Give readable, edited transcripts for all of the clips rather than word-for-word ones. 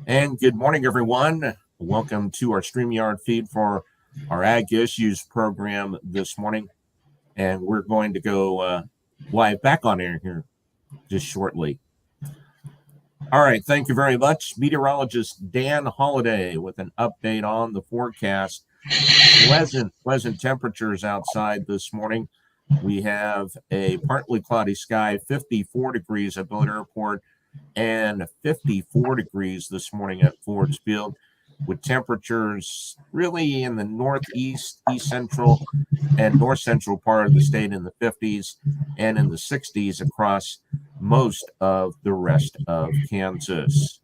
And good morning, everyone. Welcome to our StreamYard feed for our Ag Issues program this morning. And we're going to go live back on air here just shortly. All right, thank you very much. Meteorologist Dan Holliday with an update on the forecast. Pleasant temperatures outside this morning. We have a partly cloudy sky, 54 degrees at Boat Airport, and 54 degrees this morning at Ford's Field, with temperatures really in the northeast, east central, and north central part of the state in the 50s and in the 60s across most of the rest of Kansas.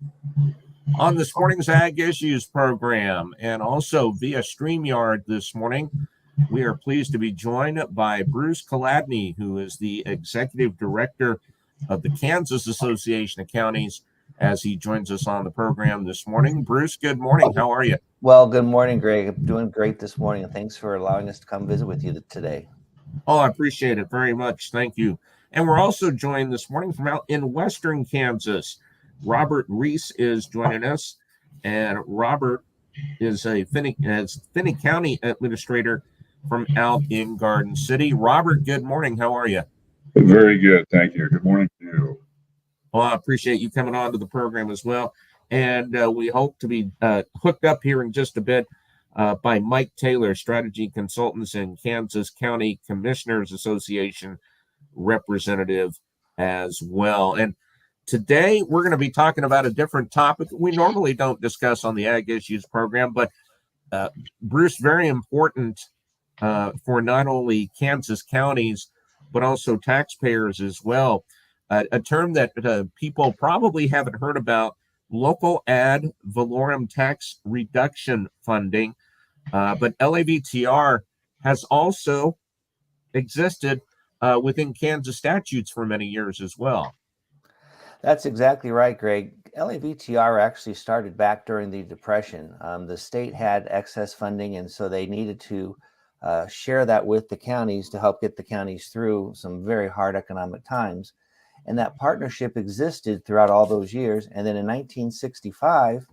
On this morning's Ag Issues program, and also via StreamYard this morning, we are pleased to be joined by Bruce Chladny, who is the Executive Director of the Kansas Association of Counties, as he joins us on the program this morning. Bruce, good morning. How are you? Well, good morning, Greg. I'm doing great this morning, and thanks for allowing us to come visit with you today. Oh, I appreciate it very much. Thank you. And we're also joined this morning from out in western Kansas. Robert Reece is joining us, and Robert is a Finney County administrator from out in Garden City. Robert, good morning. How are you? Very good. Thank you. Good morning to you. Well, I appreciate you coming on to the program as well. And we hope to be hooked up here in just a bit by Mike Taylor, Strategy Consultants and Kansas County Commissioners Association representative as well. And today we're going to be talking about a different topic we normally don't discuss on the Ag Issues program, but Bruce, very important for not only Kansas counties, but also taxpayers as well. A term that people probably haven't heard about, local ad valorem tax reduction funding. But LAVTR has also existed within Kansas statutes for many years as well. That's exactly right, Greg. LAVTR actually started back during the Depression. The state had excess funding, and so they needed to share that with the counties to help get the counties through some very hard economic times. And that partnership existed throughout all those years. And then in 1965,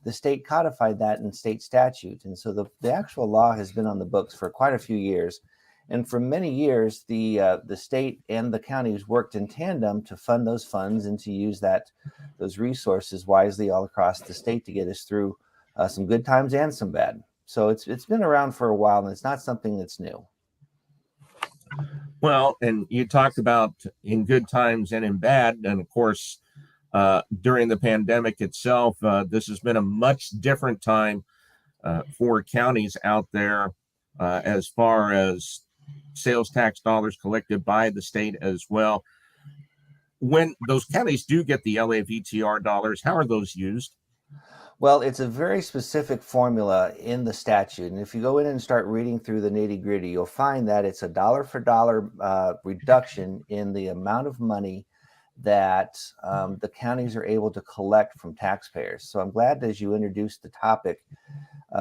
the state codified that in state statute. And so the actual law has been on the books for quite a few years. And for many years, the state and the counties worked in tandem to fund those funds and to use those resources wisely all across the state to get us through some good times and some bad. So it's been around for a while, and it's not something that's new. Well, and you talked about in good times and in bad, and of course, during the pandemic itself, this has been a much different time for counties out there as far as sales tax dollars collected by the state as well. When those counties do get the LAVTR dollars, how are those used? Well, it's a very specific formula in the statute. And if you go in and start reading through the nitty gritty, you'll find that it's a dollar for dollar reduction in the amount of money that the counties are able to collect from taxpayers. So I'm glad as you introduced the topic,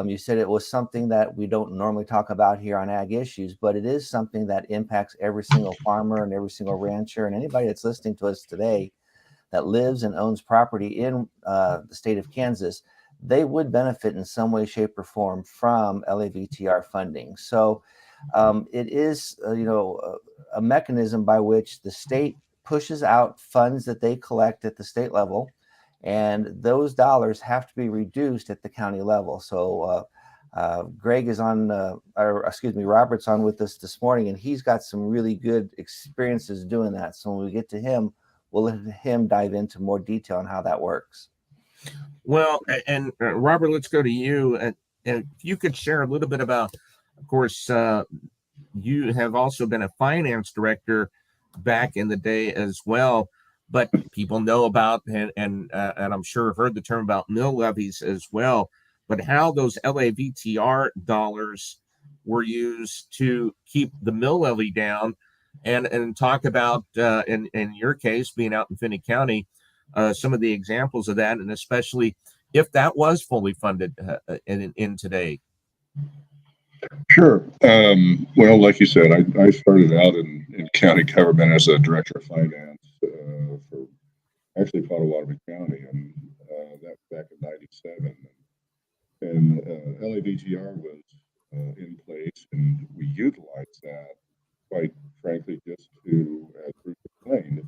you said it was something that we don't normally talk about here on Ag Issues, but it is something that impacts every single farmer and every single rancher and anybody that's listening to us today that lives and owns property in the state of Kansas. They would benefit in some way, shape, or form from LAVTR funding. So it is, a mechanism by which the state pushes out funds that they collect at the state level, and those dollars have to be reduced at the county level. So Greg is Robert's on with us this morning, and he's got some really good experiences doing that. So when we get to him, we'll let him dive into more detail on how that works. Well, and Robert, let's go to you. And if you could share a little bit about, of course, you have also been a finance director back in the day as well, but people know about and I'm sure heard the term about mill levies as well, but how those LAVTR dollars were used to keep the mill levy down, and talk about, in your case, being out in Finney County, some of the examples of that, and especially if that was fully funded in today. Sure. Well, like you said, I started out in county government as a director of finance for actually Potawatomi County, and that was back in '97. And LABGR was in place, and we utilized that, quite frankly, just to, as Bruce explained,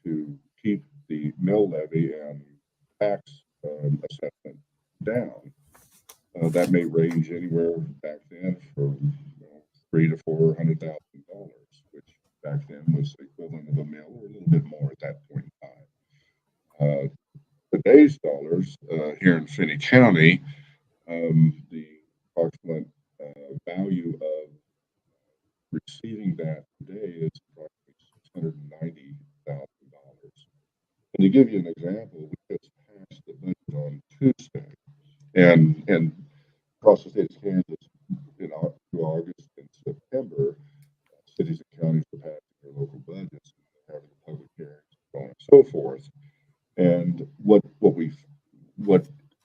to keep the mill levy and tax assessment down. That may range anywhere back then from $300,000 to $400,000, which back then was the equivalent of a mill, or a little bit more at that point in time. Today's dollars here in Finney County, the approximate value of receiving that today is approximately $690,000. And to give you an example, we just passed the budget on Tuesday, and across the state of Kansas, through August and September, cities and counties are passing their local budgets, and having public hearings, so on and so forth. And what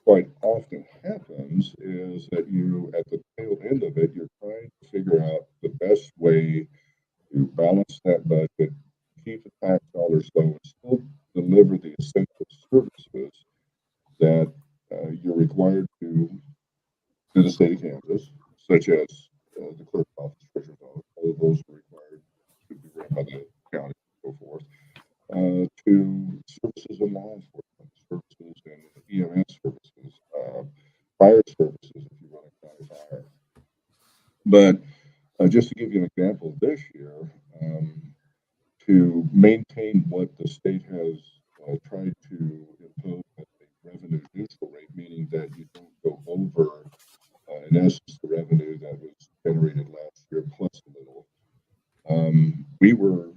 quite often happens is that you, at the tail end of it, you're trying to figure out the best way to balance that budget, keep the tax dollars low, and still deliver the essential services that you're required to the state of Kansas, such as the clerk's office, treasurer's office. All of those are required to be ran by the county and so forth. To services in law enforcement, services in EMS services, fire services if you run a county fire. But just to give you an example, this year, to maintain what the state has tried to impose as a revenue neutral rate, meaning that you don't go over, in essence, the revenue that was generated last year plus a little. We were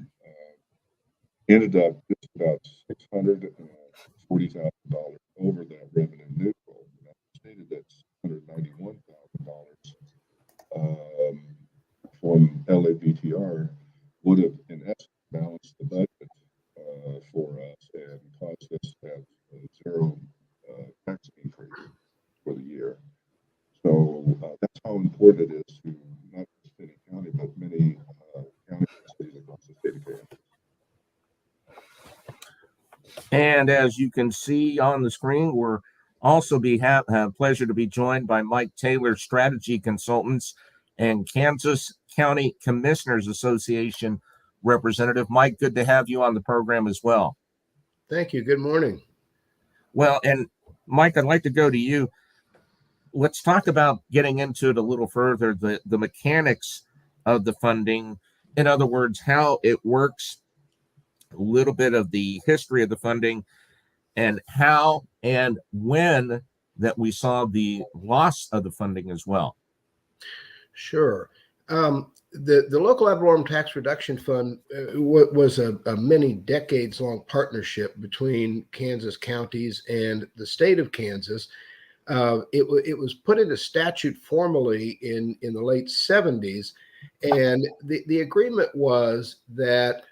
ended up just about $640,000 over that revenue neutral. And I stated that $691,000 from LABTR would have, in essence, balanced the budget for us and caused us to have zero tax increase for the year. So that's how important it is to not just Finney County, but many counties and cities across the state of Kansas. And as you can see on the screen, we're also have pleasure to be joined by Mike Taylor, Strategy Consultants and Kansas County Commissioners Association representative. Mike, good to have you on the program as well. Thank you. Good morning. Well, and Mike, I'd like to go to you. Let's talk about getting into it a little further, the mechanics of the funding. In other words, how it works, a little bit of the history of the funding, and how and when that we saw the loss of the funding as well. Sure. The Local Ad Valorem Tax Reduction Fund was a many decades long partnership between Kansas counties and the state of Kansas. It was put into statute formally in the late 70s, and the agreement was that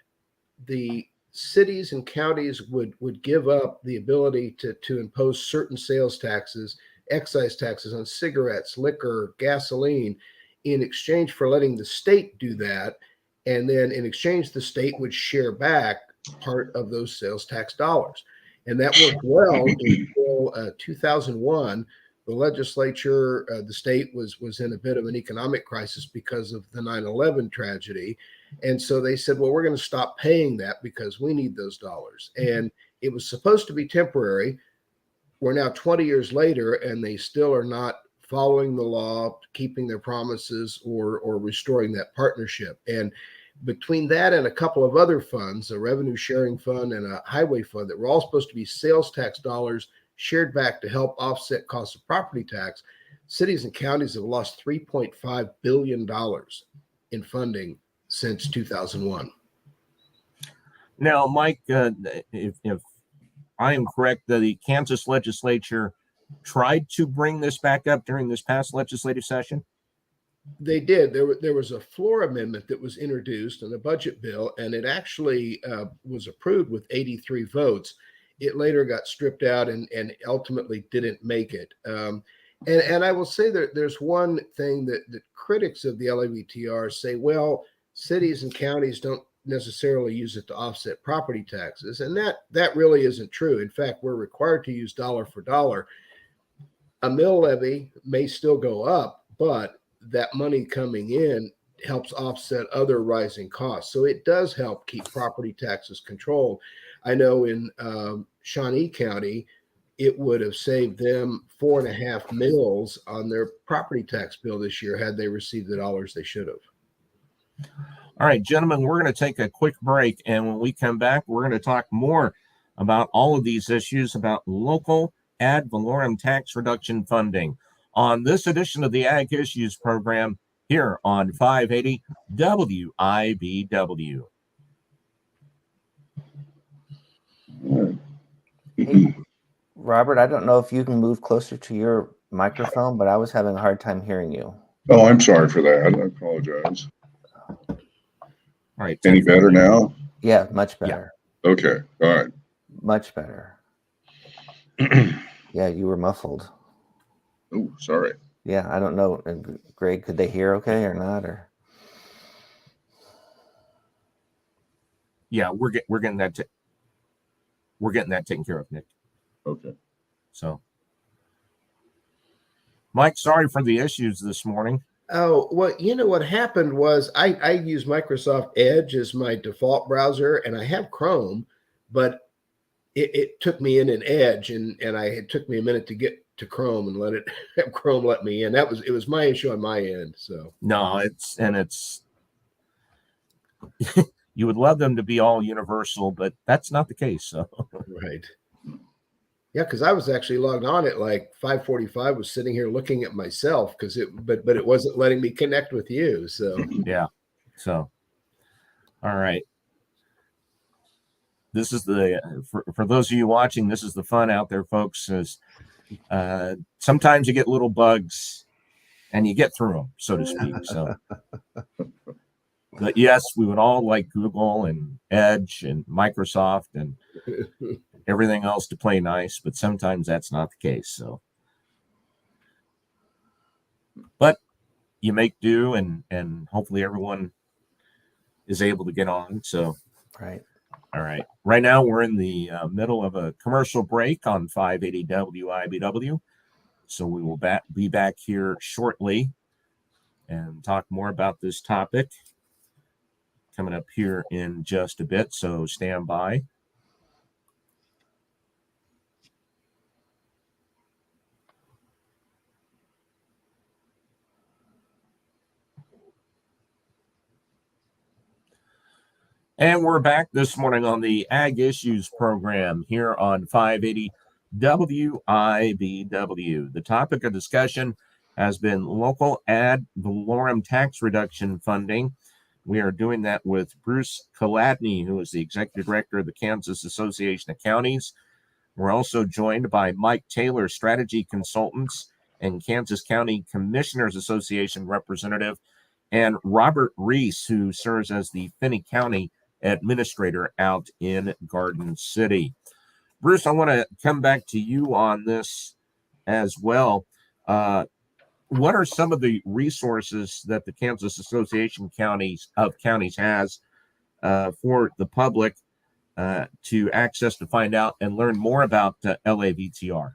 the cities and counties would give up the ability to impose certain sales taxes, excise taxes on cigarettes, liquor, gasoline, in exchange for letting the state do that. And then in exchange, the state would share back part of those sales tax dollars. And that worked well until 2001. The legislature, the state was in a bit of an economic crisis because of the 9/11 tragedy. And so they said, well, we're going to stop paying that because we need those dollars. And it was supposed to be temporary. We're now 20 years later, and they still are not following the law, keeping their promises, or restoring that partnership. And between that and a couple of other funds, a revenue sharing fund and a highway fund that were all supposed to be sales tax dollars shared back to help offset costs of property tax, cities and counties have lost $3.5 billion in funding since 2001. Now, Mike, if I am correct, the Kansas legislature tried to bring this back up during this past legislative session? They did. There was a floor amendment that was introduced in the budget bill, and it actually was approved with 83 votes. It later got stripped out and ultimately didn't make it. And I will say that there's one thing that critics of the LABTR say, well, cities and counties don't necessarily use it to offset property taxes, and that really isn't true. In fact, we're required to use dollar for dollar. A mill levy may still go up, but that money coming in helps offset other rising costs. So it does help keep property taxes controlled. I know in Shawnee County, it would have saved them 4.5 mills on their property tax bill this year had they received the dollars they should have. All right, gentlemen, we're going to take a quick break. And when we come back, we're going to talk more about all of these issues about local ad valorem tax reduction funding on this edition of the Ag Issues program here on 580 WIBW. Hey, Robert, I don't know if you can move closer to your microphone, but I was having a hard time hearing you. Oh, I'm sorry for that. I apologize. All right. Any better now? Yeah, much better. Yeah. Okay. All right. Much better. Yeah, you were muffled. Oh, sorry. Yeah, I don't know. Greg, could they hear okay or not? Or yeah, we're getting that taken care of, Nick. Okay. So, Mike, sorry for the issues this morning. Oh, well, you know what happened was I use Microsoft Edge as my default browser, and I have Chrome, but it took me in an Edge, and it took me a minute to get to Chrome and have Chrome let me in. It was my issue on my end. So no, it's you would love them to be all universal, but that's not the case. So right. Yeah, because I was actually logged on at like 5:45, was sitting here looking at myself but it wasn't letting me connect with you. So yeah. So all right. This is for those of you watching, this is the fun out there, folks, is sometimes you get little bugs and you get through them, so to speak. So but yes, we would all like Google and Edge and Microsoft and everything else to play nice, but sometimes that's not the case. So, but you make do, and hopefully everyone is able to get on. So, right. All right. Right now we're in the middle of a commercial break on 580 WIBW. So we will be back here shortly and talk more about this topic coming up here in just a bit. So stand by. And we're back this morning on the Ag Issues program here on 580 WIBW. The topic of discussion has been local ad valorem tax reduction funding. We are doing that with Bruce Chladny, who is the executive director of the Kansas Association of Counties. We're also joined by Mike Taylor, strategy consultants and Kansas County Commissioners Association representative, and Robert Reece, who serves as the Finney County administrator out in Garden City. Bruce, I want to come back to you on this as well. What are some of the resources that the Kansas Association of Counties has for the public to access to find out and learn more about LAVTR?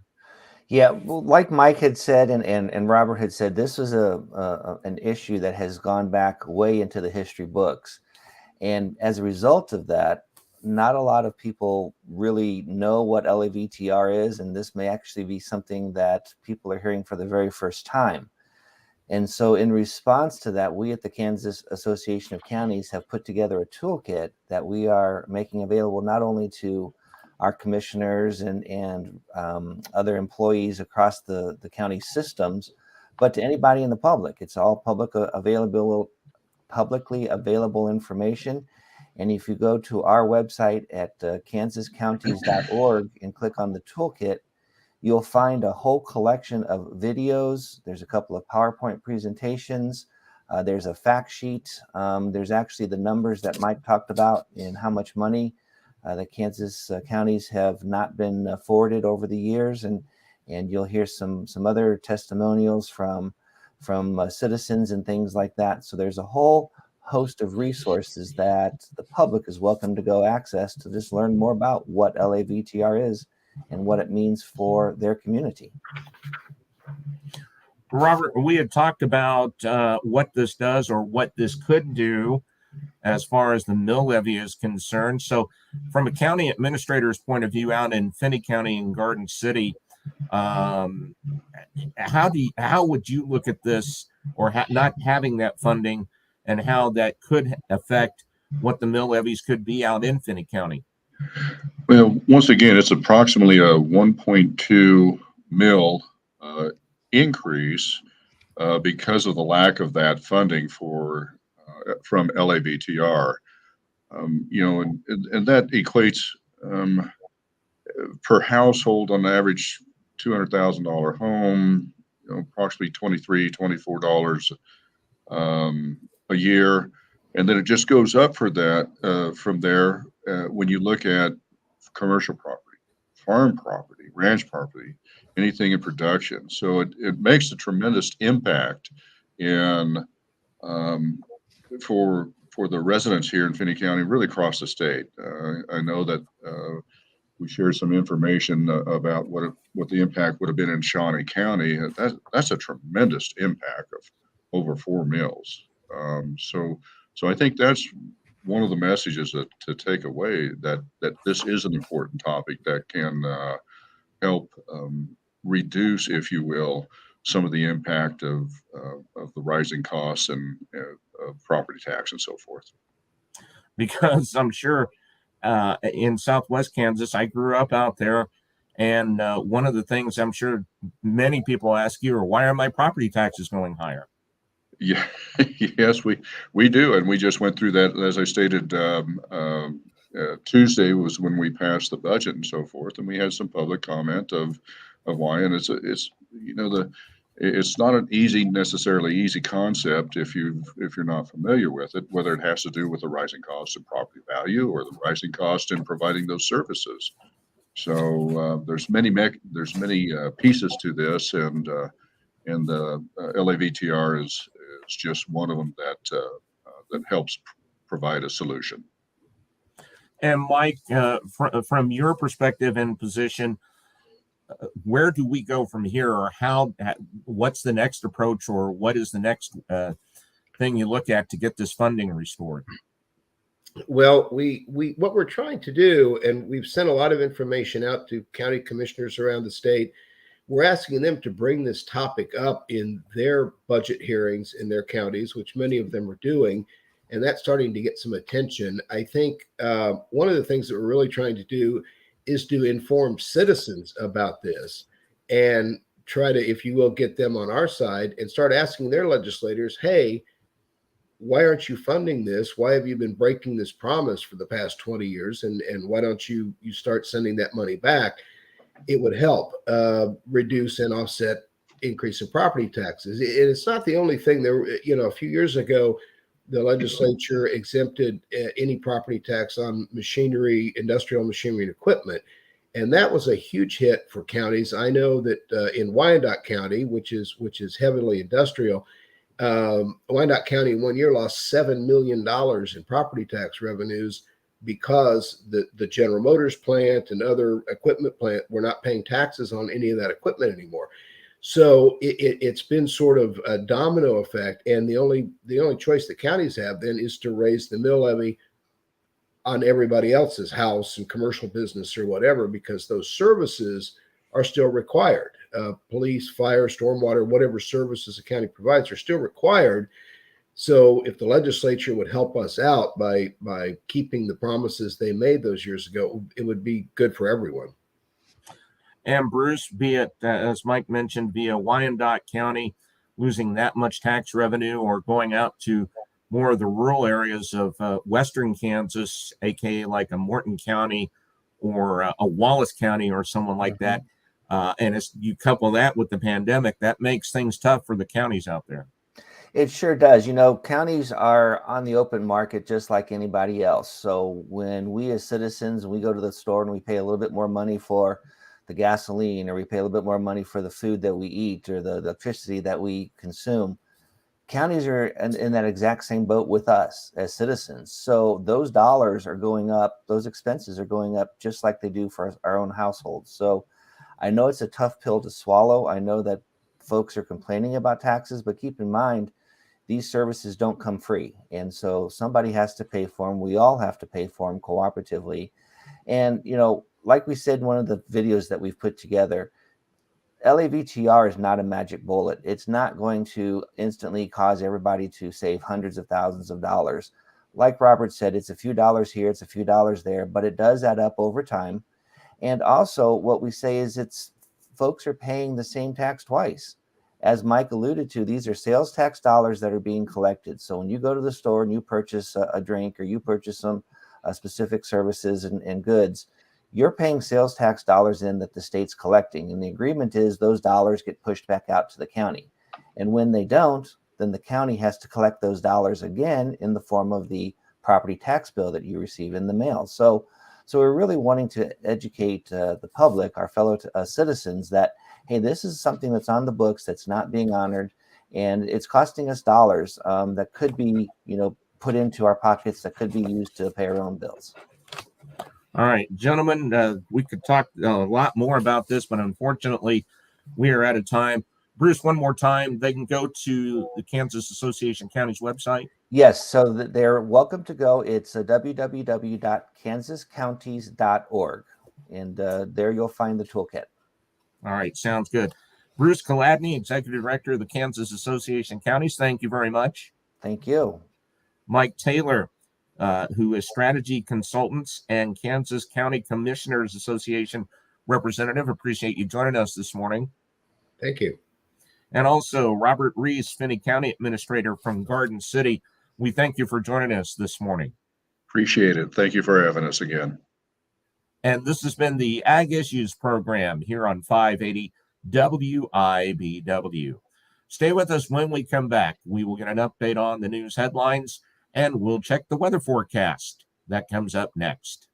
Yeah, well, like Mike had said and Robert had said, this is an issue that has gone back way into the history books. And as a result of that, not a lot of people really know what LAVTR is, and this may actually be something that people are hearing for the very first time. And so in response to that, we at the Kansas Association of Counties have put together a toolkit that we are making available not only to our commissioners and other employees across the county systems, but to anybody in the public. It's all publicly available information. And if you go to our website at kansascounties.org and click on the toolkit, you'll find a whole collection of videos. There's a couple of PowerPoint presentations. There's a fact sheet. There's actually the numbers that Mike talked about and how much money the Kansas counties have not been forwarded over the years. And you'll hear some other testimonials from citizens and things like that. So there's a whole host of resources that the public is welcome to go access to just learn more about what LAVTR is and what it means for their community. Robert, we had talked about what this does or what this could do as far as the mill levy is concerned. So from a county administrator's point of view out in Finney County and Garden City, how would you look at this, or not having that funding, and how that could affect what the mill levies could be out in Finney County? Well, once again, it's approximately a 1.2 mil increase because of the lack of that funding from LAVTR. And that equates per household on average $200,000 home, approximately $24 a year, and then it just goes up for that from there when you look at commercial property, farm property, ranch property, anything in production. So it makes a tremendous impact in for the residents here in Finney County, really across the state. I know that we shared some information about what the impact would have been in Shawnee County. That's a tremendous impact of over 4 mills. So I think that's one of the messages to take away, that this is an important topic that can help reduce, if you will, some of the impact of the rising costs and property tax and so forth. Because I'm sure in Southwest Kansas, I grew up out there, and one of the things I'm sure many people ask you are, why are my property taxes going higher? Yeah, yes, we do, and we just went through that. As I stated, Tuesday was when we passed the budget and so forth, and we had some public comment of why. And it's not an necessarily easy concept if you're not familiar with it, whether it has to do with the rising cost of property value or the rising cost in providing those services. So there's many pieces to this, and the LAVTR is just one of them that helps provide a solution. And Mike, from your perspective and position, where do we go from here, or what's the next approach, or what is the next thing you look at to get this funding restored? Well, we what we're trying to do, and we've sent a lot of information out to county commissioners around the state. We're asking them to bring this topic up in their budget hearings in their counties, which many of them are doing, and that's starting to get some attention. I think one of the things that we're really trying to do is to inform citizens about this and try to, if you will, get them on our side and start asking their legislators, hey, why aren't you funding this? Why have you been breaking this promise for the past 20 years? And why don't you start sending that money back? It would help reduce and offset increase in property taxes. And it's not the only thing. There, a few years ago, the legislature exempted any property tax on machinery, industrial machinery and equipment. And that was a huge hit for counties. I know that in Wyandotte County, which is heavily industrial, Wyandotte County in 1 year lost $7 million in property tax revenues because the General Motors plant and other equipment plant were not paying taxes on any of that equipment anymore. So it's been sort of a domino effect, and the only choice the counties have then is to raise the mill levy on everybody else's house and commercial business or whatever, because those services are still required. Police, fire, stormwater, whatever services the county provides are still required. So if the legislature would help us out by keeping the promises they made those years ago, it would be good for everyone. And Bruce, be it, as Mike mentioned, via Wyandotte County losing that much tax revenue, or going out to more of the rural areas of western Kansas, aka like a Morton County or a Wallace County or someone like that. And as you couple that with the pandemic, that makes things tough for the counties out there. It sure does. Counties are on the open market just like anybody else. So when we as citizens, we go to the store and we pay a little bit more money for the gasoline, or we pay a little bit more money for the food that we eat or the electricity that we consume, counties are in that exact same boat with us as citizens. So those dollars are going up, those expenses are going up just like they do for our own households. So I know it's a tough pill to swallow. I know that folks are complaining about taxes, but keep in mind, these services don't come free. And so somebody has to pay for them. We all have to pay for them cooperatively. And, like we said in one of the videos that we've put together, LAVTR is not a magic bullet. It's not going to instantly cause everybody to save hundreds of thousands of dollars. Like Robert said, it's a few dollars here, it's a few dollars there, but it does add up over time. And also what we say is folks are paying the same tax twice. As Mike alluded to, these are sales tax dollars that are being collected. So when you go to the store and you purchase a drink or you purchase some specific services and goods, you're paying sales tax dollars in that the state's collecting. And the agreement is those dollars get pushed back out to the county. And when they don't, then the county has to collect those dollars again in the form of the property tax bill that you receive in the mail. So we're really wanting to educate the public, our fellow citizens, that, hey, this is something that's on the books that's not being honored, and it's costing us dollars that could be, put into our pockets, that could be used to pay our own bills. All right, gentlemen, we could talk a lot more about this, but unfortunately, we are out of time. Bruce, one more time, they can go to the Kansas Association Counties website. Yes, so they're welcome to go. It's www.kansascounties.org, and there you'll find the toolkit. All right, sounds good. Bruce Chladny, Executive Director of the Kansas Association Counties, thank you very much. Thank you. Mike Taylor, who is Strategy Consultants and Kansas County Commissioners Association Representative. Appreciate you joining us this morning. Thank you. And also Robert Reece, Finney County Administrator from Garden City. We thank you for joining us this morning. Appreciate it. Thank you for having us again. And this has been the Ag Issues program here on 580 WIBW. Stay with us when we come back. We will get an update on the news headlines, and we'll check the weather forecast. That comes up next.